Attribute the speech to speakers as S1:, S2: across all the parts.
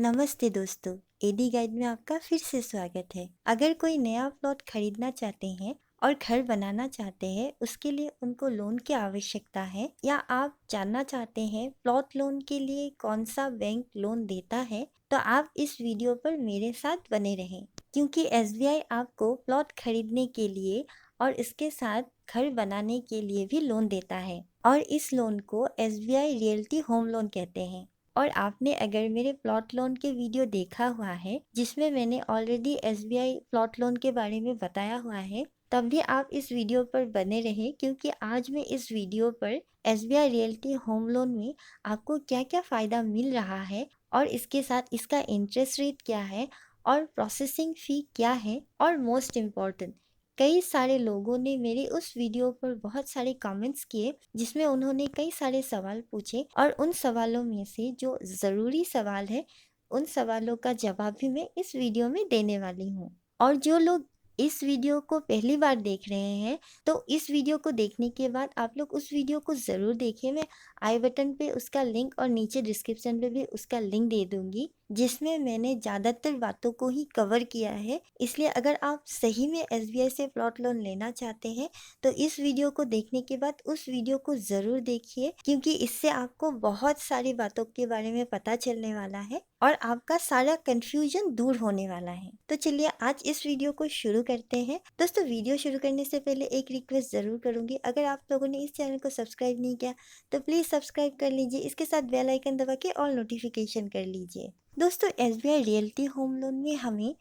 S1: नमस्ते दोस्तों, AD guide में आपका फिर से स्वागत है। अगर कोई नया प्लॉट खरीदना चाहते हैं और घर बनाना चाहते हैं, उसके लिए उनको लोन की आवश्यकता है, या आप जानना चाहते हैं प्लॉट लोन के लिए कौन सा बैंक लोन देता है, तो आप इस वीडियो पर मेरे साथ बने रहें, क्योंकि एसबीआई आपको प्लॉट खरीदने के लिए और इसके साथ घर बनाने के लिए भी लोन देता है, और इस लोन को एसबीआई रियल्टी होम लोन कहते हैं। और आपने अगर मेरे प्लॉट लोन के वीडियो देखा हुआ है, जिसमें मैंने ऑलरेडी एसबीआई प्लॉट लोन के बारे में बताया हुआ है, तब भी आप इस वीडियो पर बने रहें, क्योंकि आज मैं इस वीडियो पर एसबीआई रियल्टी होम लोन में आपको क्या क्या फ़ायदा मिल रहा है, और इसके साथ इसका इंटरेस्ट रेट क्या है, और प्रोसेसिंग फ़ी क्या है, और मोस्ट इम्पॉर्टेंट, कई सारे लोगों ने मेरे उस वीडियो पर बहुत सारे कमेंट्स किए, जिसमें उन्होंने कई सारे सवाल पूछे, और उन सवालों में से जो ज़रूरी सवाल है, उन सवालों का जवाब भी मैं इस वीडियो में देने वाली हूँ। और जो लोग इस वीडियो को पहली बार देख रहे हैं, तो इस वीडियो को देखने के बाद आप लोग उस वीडियो को ज़रूर देखें। मैं आई बटन पे उसका लिंक और नीचे डिस्क्रिप्शन पे भी उसका लिंक दे दूँगी, जिसमें मैंने ज़्यादातर बातों को ही कवर किया है। इसलिए अगर आप सही में एसबीआई से प्लॉट लोन लेना चाहते हैं, तो इस वीडियो को देखने के बाद उस वीडियो को ज़रूर देखिए, क्योंकि इससे आपको बहुत सारी बातों के बारे में पता चलने वाला है और आपका सारा कन्फ्यूजन दूर होने वाला है। तो चलिए आज इस वीडियो को शुरू करते हैं। दोस्तों, वीडियो शुरू करने से पहले एक रिक्वेस्ट ज़रूर करूँगी, अगर आप लोगों ने इस चैनल को सब्सक्राइब नहीं किया तो प्लीज़ सब्सक्राइब कर लीजिए, इसके साथ बेल आइकन दबा के ऑल नोटिफिकेशन कर लीजिए। दोस्तों, एसबीआई रियल्टी होम लोन में हमें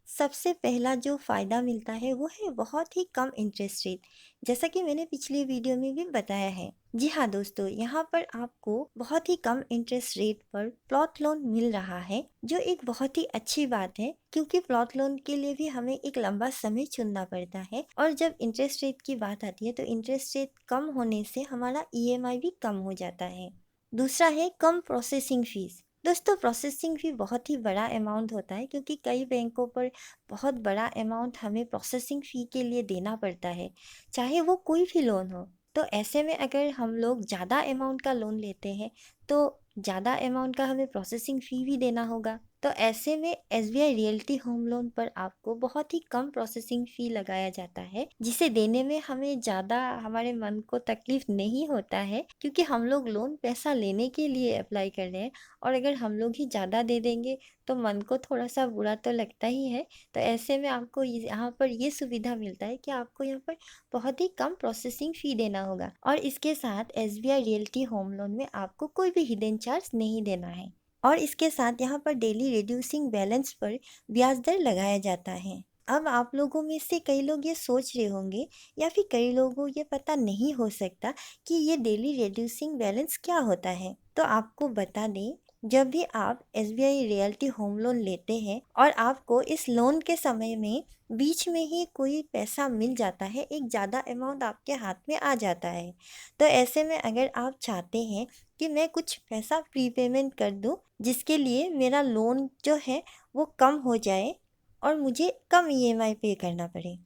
S1: सबसे पहला जो फ़ायदा मिलता है वो है बहुत ही कम इंटरेस्ट रेट, जैसा कि मैंने पिछली वीडियो में भी बताया है। जी हाँ दोस्तों, यहाँ पर आपको बहुत ही कम इंटरेस्ट रेट पर प्लॉट लोन मिल रहा है, जो एक बहुत ही अच्छी बात है, क्योंकि प्लॉट लोन के लिए भी हमें एक लंबा समय चुनना पड़ता है, और जब इंटरेस्ट रेट की बात आती है तो इंटरेस्ट रेट कम होने से हमारा ईएमआई भी कम हो जाता है। दूसरा है कम प्रोसेसिंग फ़ीस। दोस्तों, प्रोसेसिंग फ़ी बहुत ही बड़ा अमाउंट होता है, क्योंकि कई बैंकों पर बहुत बड़ा अमाउंट हमें प्रोसेसिंग फ़ी के लिए देना पड़ता है, चाहे वो कोई भी लोन हो। तो ऐसे में अगर हम लोग ज़्यादा अमाउंट का लोन लेते हैं, तो ज़्यादा अमाउंट का हमें प्रोसेसिंग फ़ी भी देना होगा। तो ऐसे में एसबीआई रियल्टी होम लोन पर आपको बहुत ही कम प्रोसेसिंग फ़ी लगाया जाता है, जिसे देने में हमें ज़्यादा हमारे मन को तकलीफ़ नहीं होता है, क्योंकि हम लोग लोन पैसा लेने के लिए अप्लाई कर रहे हैं, और अगर हम लोग ही ज़्यादा दे देंगे तो मन को थोड़ा-सा बुरा तो लगता ही है। तो ऐसे में आपको यहाँ पर ये सुविधा मिलता है कि आपको यहाँ पर बहुत ही कम प्रोसेसिंग फ़ी देना होगा, और इसके साथ एसबीआई रियल्टी होम लोन में आपको कोई भी हिडन चार्ज नहीं देना है। और इसके साथ यहाँ पर डेली रिड्यूसिंग बैलेंस पर ब्याज दर लगाया जाता है। अब आप लोगों में से कई लोग ये सोच रहे होंगे, या फिर कई लोगों को ये पता नहीं हो सकता कि ये डेली रिड्यूसिंग बैलेंस क्या होता है। तो आपको बता दें, जब भी आप एसबीआई रियल्टी होम लोन लेते हैं और आपको इस लोन के समय में बीच में ही कोई पैसा मिल जाता है, एक ज़्यादा अमाउंट आपके हाथ में आ जाता है, तो ऐसे में अगर आप चाहते हैं कि मैं कुछ पैसा प्रीपेमेंट कर दूं, जिसके लिए मेरा लोन जो है वो कम हो जाए और मुझे कम ईएमआई पे करना पड़े,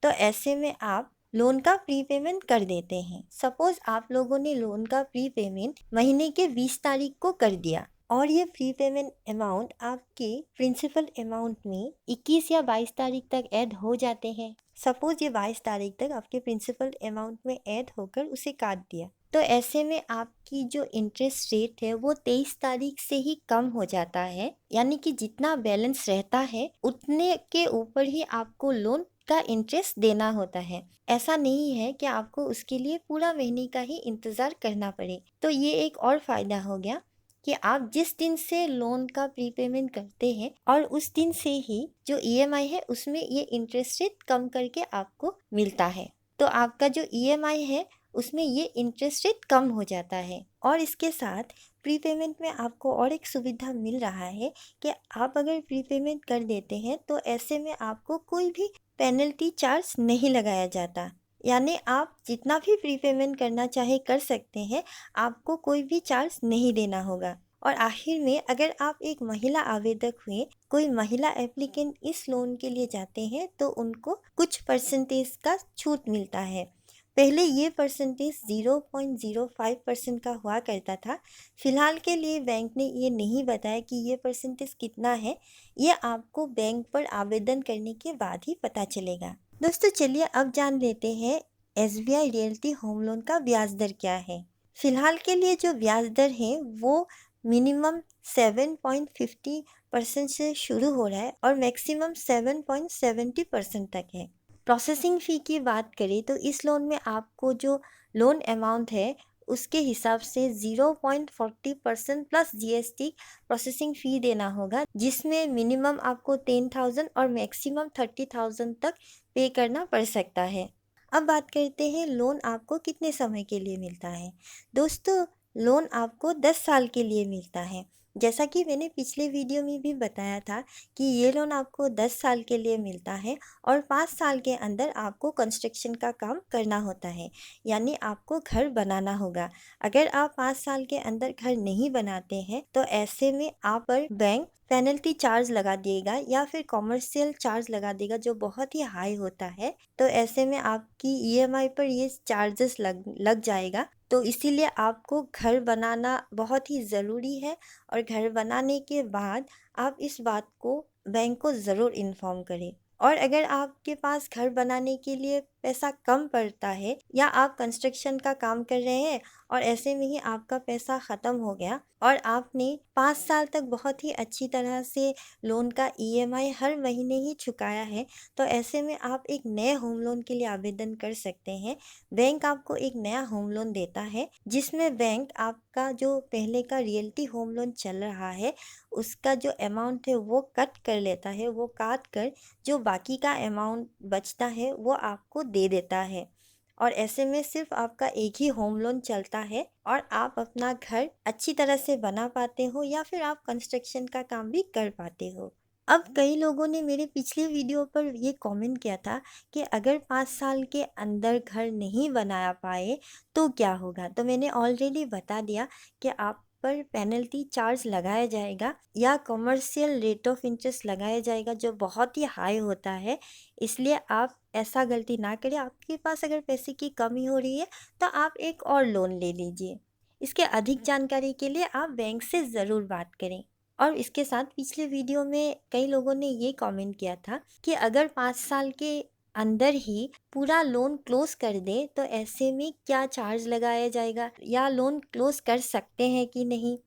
S1: तो ऐसे में आप लोन का प्रीपेमेंट कर देते हैं। सपोज़ आप लोगों ने लोन का प्रीपेमेंट महीने के 20 तारीख को कर दिया, और ये प्रीपेमेंट अमाउंट आपके प्रिंसिपल अमाउंट में 21 या 22 तारीख तक ऐड हो जाते हैं। सपोज़ ये 22 तारीख तक आपके प्रिंसिपल अमाउंट में ऐड होकर उसे काट दिया, तो ऐसे में आपकी जो इंटरेस्ट रेट है वो 23 तारीख से ही कम हो जाता है, यानी कि जितना बैलेंस रहता है उतने के ऊपर ही आपको लोन का इंटरेस्ट देना होता है। ऐसा नहीं है कि आपको उसके लिए पूरा महीने का ही इंतज़ार करना पड़े। तो ये एक और फ़ायदा हो गया कि आप जिस दिन से लोन का प्रीपेमेंट करते हैं, और उस दिन से ही जो ईएमआई है उसमें ये इंटरेस्ट रेट कम करके आपको मिलता है। तो आपका जो ईएमआई है उसमें ये इंटरेस्ट रेट कम हो जाता है। और इसके साथ प्रीपेमेंट में आपको और एक सुविधा मिल रहा है कि आप अगर प्रीपेमेंट कर देते हैं तो ऐसे में आपको कोई भी पेनल्टी चार्ज नहीं लगाया जाता, यानी आप जितना भी प्रीपेमेंट करना चाहे कर सकते हैं, आपको कोई भी चार्ज नहीं देना होगा। और आखिर में अगर आप एक महिला आवेदक हुए, कोई महिला एप्लीकेंट इस लोन के लिए जाते हैं, तो उनको कुछ परसेंटेज का छूट मिलता है। पहले ये परसेंटेज 0.05% का हुआ करता था। फ़िलहाल के लिए बैंक ने ये नहीं बताया कि ये परसेंटेज कितना है। ये आपको बैंक पर आवेदन करने के बाद ही पता चलेगा। दोस्तों चलिए अब जान लेते हैं SBI रियल्टी होम लोन का ब्याज दर क्या है। फ़िलहाल के लिए जो ब्याज दर है वो मिनिमम 7.50% से शुरू हो रहा है और मैक्सिमम 7.70% तक है। प्रोसेसिंग फ़ी की बात करें तो इस लोन में आपको जो लोन अमाउंट है उसके हिसाब से 0.40% प्लस GST प्रोसेसिंग फ़ी देना होगा, जिसमें मिनिमम आपको 10,000 और मैक्सिमम 30,000 तक पे करना पड़ सकता है। अब बात करते हैं लोन आपको कितने समय के लिए मिलता है। दोस्तों लोन आपको 10 साल के लिए मिलता है। जैसा कि मैंने पिछले वीडियो में भी बताया था कि ये लोन आपको 10 साल के लिए मिलता है और 5 साल के अंदर आपको कंस्ट्रक्शन का काम करना होता है, यानी आपको घर बनाना होगा। अगर आप 5 साल के अंदर घर नहीं बनाते हैं तो ऐसे में आप पर बैंक पेनल्टी चार्ज लगा देगा या फिर कॉमर्शियल चार्ज लगा देगा, जो बहुत ही हाई होता है। तो ऐसे में आपकी EMI पर ये चार्जेस लग जाएगा। तो इसीलिए आपको घर बनाना बहुत ही ज़रूरी है और घर बनाने के बाद आप इस बात को बैंक को ज़रूर इन्फॉर्म करें। और अगर आपके पास घर बनाने के लिए पैसा कम पड़ता है या आप कंस्ट्रक्शन का काम कर रहे हैं और ऐसे में ही आपका पैसा ख़त्म हो गया और आपने 5 साल तक बहुत ही अच्छी तरह से लोन का EMI हर महीने ही चुकाया है, तो ऐसे में आप एक नए होम लोन के लिए आवेदन कर सकते हैं। बैंक आपको एक नया होम लोन देता है, जिसमें बैंक आपका जो पहले का रियल्टी होम लोन चल रहा है उसका जो अमाउंट है वो कट कर लेता है। वो काट कर जो बाकी का अमाउंट बचता है वो आपको दे देता है और ऐसे में सिर्फ आपका एक ही होम लोन चलता है और आप अपना घर अच्छी तरह से बना पाते हो या फिर आप कंस्ट्रक्शन का काम भी कर पाते हो। अब कई लोगों ने मेरे पिछले वीडियो पर ये कमेंट किया था कि अगर 5 साल के अंदर घर नहीं बना पाए तो क्या होगा। तो मैंने ऑलरेडी बता दिया कि आप पर पेनल्टी चार्ज लगाया जाएगा या कमर्शियल रेट ऑफ इंटरेस्ट लगाया जाएगा, जो बहुत ही हाई होता है। इसलिए आप ऐसा गलती ना करें। आपके पास अगर पैसे की कमी हो रही है तो आप एक और लोन ले लीजिए। इसके अधिक जानकारी के लिए आप बैंक से ज़रूर बात करें। और इसके साथ पिछले वीडियो में कई लोगों ने ये कमेंट किया था कि अगर 5 साल के अंदर ही पूरा लोन क्लोज कर दे तो ऐसे में क्या चार्ज लगाया जाएगा या लोन क्लोज कर सकते हैं कि नहीं।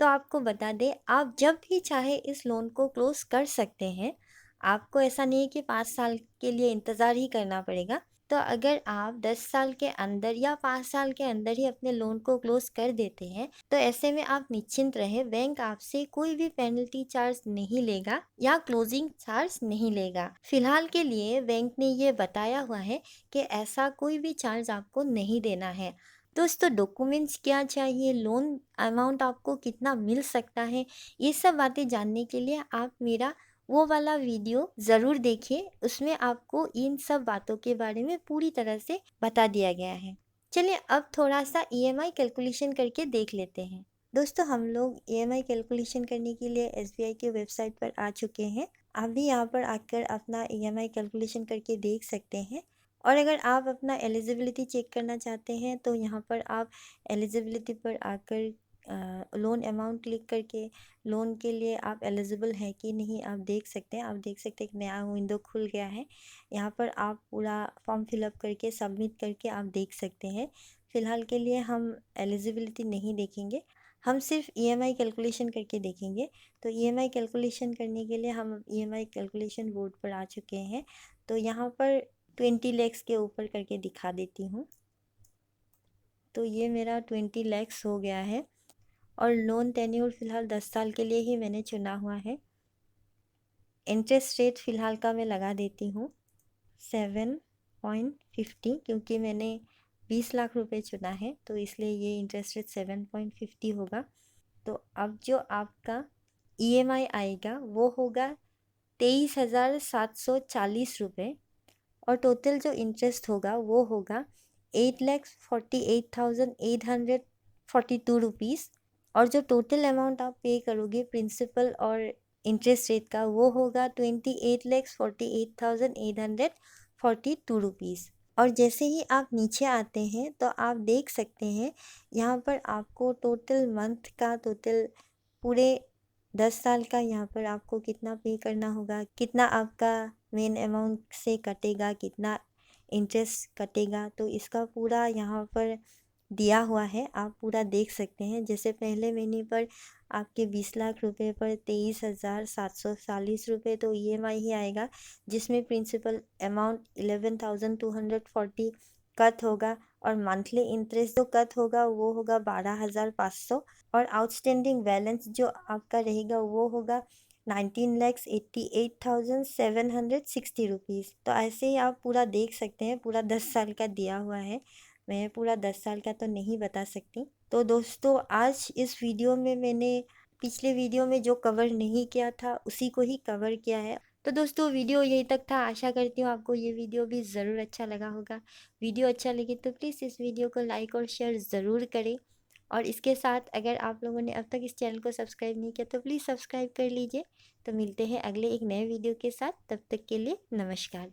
S1: तो आपको बता दें, आप जब भी चाहे इस लोन को क्लोज कर सकते हैं। आपको ऐसा नहीं है कि 5 साल के लिए इंतज़ार ही करना पड़ेगा। तो अगर आप 10 साल के अंदर या 5 साल के अंदर ही अपने लोन को क्लोज कर देते हैं तो ऐसे में आप निश्चिंत रहें, बैंक आपसे कोई भी पेनल्टी चार्ज नहीं लेगा या क्लोजिंग चार्ज नहीं लेगा। फिलहाल के लिए बैंक ने ये बताया हुआ है कि ऐसा कोई भी चार्ज आपको नहीं देना है। दोस्तों डॉक्यूमेंट्स क्या चाहिए, लोन अमाउंट आपको कितना मिल सकता है, ये सब बातें जानने के लिए आप मेरा वो वाला वीडियो ज़रूर देखिए। उसमें आपको इन सब बातों के बारे में पूरी तरह से बता दिया गया है। चलिए अब थोड़ा सा EMI कैलकुलेशन करके देख लेते हैं। दोस्तों हम लोग EMI कैलकुलेशन करने के लिए SBI के वेबसाइट पर आ चुके हैं। आप भी यहाँ पर आकर अपना EMI कैलकुलेशन करके देख सकते हैं। और अगर आप अपना एलिजिबिलिटी चेक करना चाहते हैं तो यहाँ पर आप एलिजिबिलिटी पर आकर लोन अमाउंट क्लिक करके लोन के लिए आप एलिजिबल हैं कि नहीं आप देख सकते हैं। आप देख सकते हैं एक नया विंडो खुल गया है। यहाँ पर आप पूरा फॉर्म फिलअप करके सबमिट करके आप देख सकते हैं। फ़िलहाल के लिए हम एलिजिबिलिटी नहीं देखेंगे, हम सिर्फ EMI कैलकुलेशन करके देखेंगे। तो EMI कैलकुलेशन करने के लिए हम EMI कैलकुलेशन बोर्ड पर आ चुके हैं। तो यहाँ पर 20 लैक्स के ऊपर करके दिखा देती हूँ। तो ये मेरा 20 लैक्स हो गया है और लोन टेन्योर फ़िलहाल 10 साल के लिए ही मैंने चुना हुआ है। इंटरेस्ट रेट फ़िलहाल का मैं लगा देती हूँ 7.50, क्योंकि मैंने 20 लाख रुपए चुना है तो इसलिए ये इंटरेस्ट रेट 7.50 होगा। तो अब जो आपका EMI आएगा वो होगा 23,740 रुपये और टोटल जो इंटरेस्ट होगा वो होगा 8,48,842 रुपीज़। और जो टोटल अमाउंट आप पे करोगे प्रिंसिपल और इंटरेस्ट रेट का वो होगा 28,48,842 रुपीज़। और जैसे ही आप नीचे आते हैं तो आप देख सकते हैं यहाँ पर आपको टोटल मंथ का टोटल पूरे 10 साल का यहाँ पर आपको कितना पे करना होगा, कितना आपका मेन अमाउंट से कटेगा, कितना इंटरेस्ट कटेगा, तो इसका पूरा यहाँ पर दिया हुआ है। आप पूरा देख सकते हैं। जैसे पहले महीने पर आपके 20 लाख रुपए पर 23,740 रुपये तो ईएमआई ही आएगा, जिसमें प्रिंसिपल अमाउंट 11,240 कट होगा और मंथली इंटरेस्ट जो कट होगा वो होगा 12,500 और आउटस्टैंडिंग बैलेंस जो आपका रहेगा वो होगा 19,88,760 रुपीज़। तो ऐसे ही आप पूरा देख सकते हैं। पूरा 10 साल का दिया हुआ है। मैं पूरा 10 साल का तो नहीं बता सकती। तो दोस्तों आज इस वीडियो में मैंने पिछले वीडियो में जो कवर नहीं किया था उसी को ही कवर किया है। तो दोस्तों वीडियो यही तक था। आशा करती हूँ आपको ये वीडियो भी ज़रूर अच्छा लगा होगा। वीडियो अच्छा लगे तो प्लीज़ इस वीडियो को लाइक और शेयर ज़रूर करें। और इसके साथ अगर आप लोगों ने अब तक इस चैनल को सब्सक्राइब नहीं किया तो प्लीज़ सब्सक्राइब कर लीजिए। तो मिलते हैं अगले एक नए वीडियो के साथ। तब तक के लिए नमस्कार।